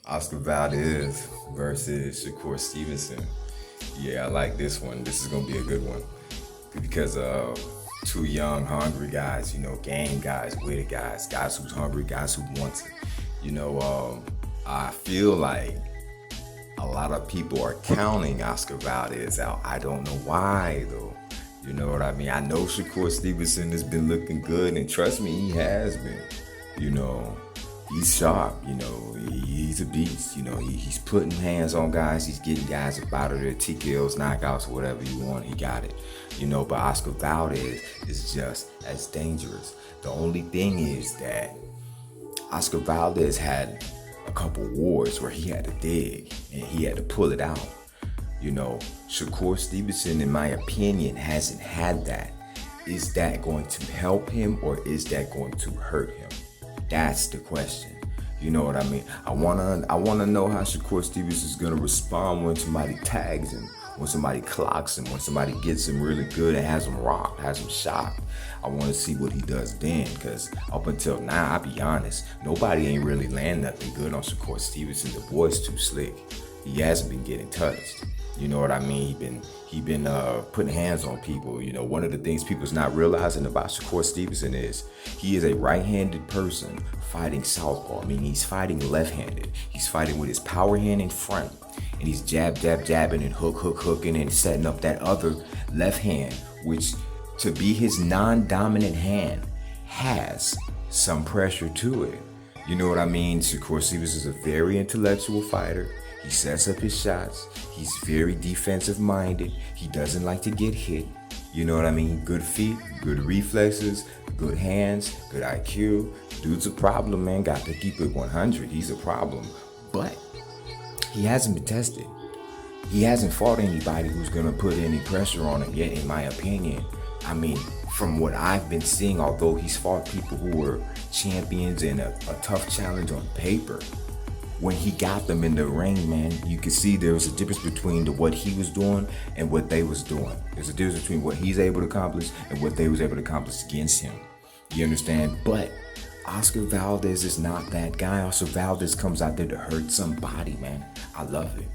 Oscar Valdez versus Shakur Stevenson. Yeah, I like this one. This is gonna be a good one because two young, hungry guys. Game guys, witty guys who's hungry, guys who want it. I feel like a lot of people are counting Oscar Valdez out. I don't know why though. You know what I mean? I know Shakur Stevenson has been looking good, and trust me, he has been. You know, he's sharp. He's a beast. He's putting hands on guys. He's getting guys up out of their TKOs, knockouts, whatever you want. He got it. But Oscar Valdez is just as dangerous. The only thing is that Oscar Valdez had a couple wars where he had to dig and he had to pull it out. Shakur Stevenson, in my opinion, hasn't had that. Is that going to help him or is that going to hurt him? That's the question. You know what I mean? I wanna know how Shakur Stevenson is gonna respond when somebody tags him, when somebody clocks him, when somebody gets him really good and has him rocked, has him shocked. I want to see what he does then, because up until now, I'll be honest, nobody ain't really land nothing good on Shakur Stevenson. The boy's too slick. He hasn't been getting touched. You know what I mean? He been putting hands on people. One of the things people's not realizing about Shakur Stevenson is he is a right-handed person fighting southpaw, meaning he's fighting left-handed. He's fighting with his power hand in front, and he's jabbing and hooking and setting up that other left hand, which to be his non-dominant hand has some pressure to it. You know what I mean? Shakur Stevenson is a very intellectual fighter. He sets up his shots. He's very defensive minded. He doesn't like to get hit. You know what I mean? Good feet, good reflexes, good hands, good IQ. Dude's a problem, man. Got to keep it 100. He's a problem. But he hasn't been tested. He hasn't fought anybody who's going to put any pressure on him yet, in my opinion. From what I've been seeing, although he's fought people who were champions in a tough challenge on paper, when he got them in the ring, man, you could see there was a difference between what he was doing and what they was doing. There's a difference between what he's able to accomplish and what they was able to accomplish against him. You understand? But Oscar Valdez is not that guy. Oscar Valdez comes out there to hurt somebody, man. I love it.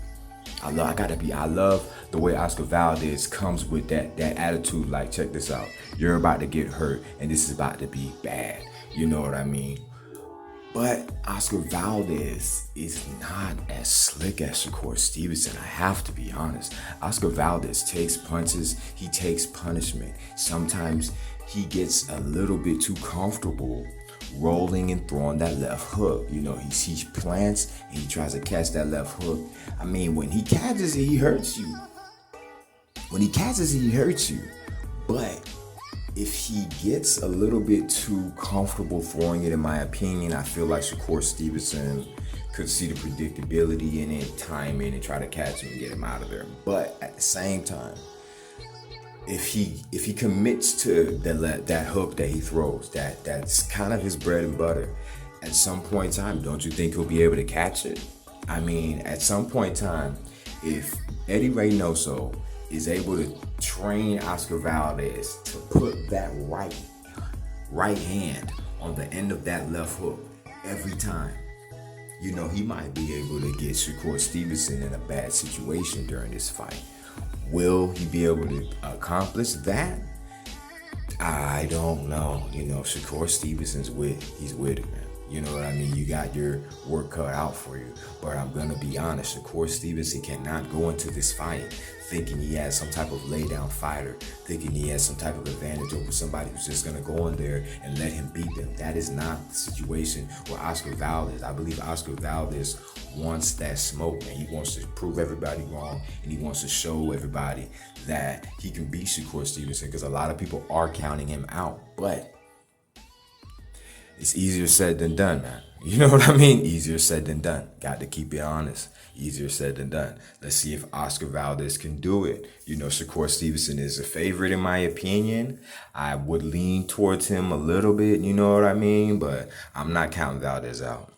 I love the way Oscar Valdez comes with that attitude. Like, check this out. You're about to get hurt and this is about to be bad. You know what I mean? But Oscar Valdez is not as slick as Shakur Stevenson. I have to be honest. Oscar Valdez takes punches. He takes punishment. Sometimes he gets a little bit too comfortable rolling and throwing that left hook. He plants and he tries to catch that left hook. When he catches it, he hurts you. But if he gets a little bit too comfortable throwing it, in my opinion, I feel like Shakur Stevenson could see the predictability in it, time in, and try to catch him and get him out of there. But at the same time, if he commits to that hook that he throws, that's kind of his bread and butter, at some point in time, don't you think he'll be able to catch it? At some point in time, if Eddie Reynoso is able to train Oscar Valdez to put that right hand on the end of that left hook every time, he might be able to get Shakur Stevenson in a bad situation during this fight. Will he be able to accomplish that? I don't know. Shakur Stevenson's he's with it, man. You know what I mean? You got your work cut out for you. But I'm going to be honest, Shakur Stevenson cannot go into this fight thinking he has some type of laydown fighter, thinking he has some type of advantage over somebody who's just going to go in there and let him beat them. That is not the situation with Oscar Valdez. I believe Oscar Valdez wants that smoke, and he wants to prove everybody wrong, and he wants to show everybody that he can beat Shakur Stevenson, because a lot of people are counting him out. But it's easier said than done, man. You know what I mean? Easier said than done. Got to keep it honest. Easier said than done. Let's see if Oscar Valdez can do it. Shakur Stevenson is a favorite in my opinion. I would lean towards him a little bit, you know what I mean? But I'm not counting Valdez out.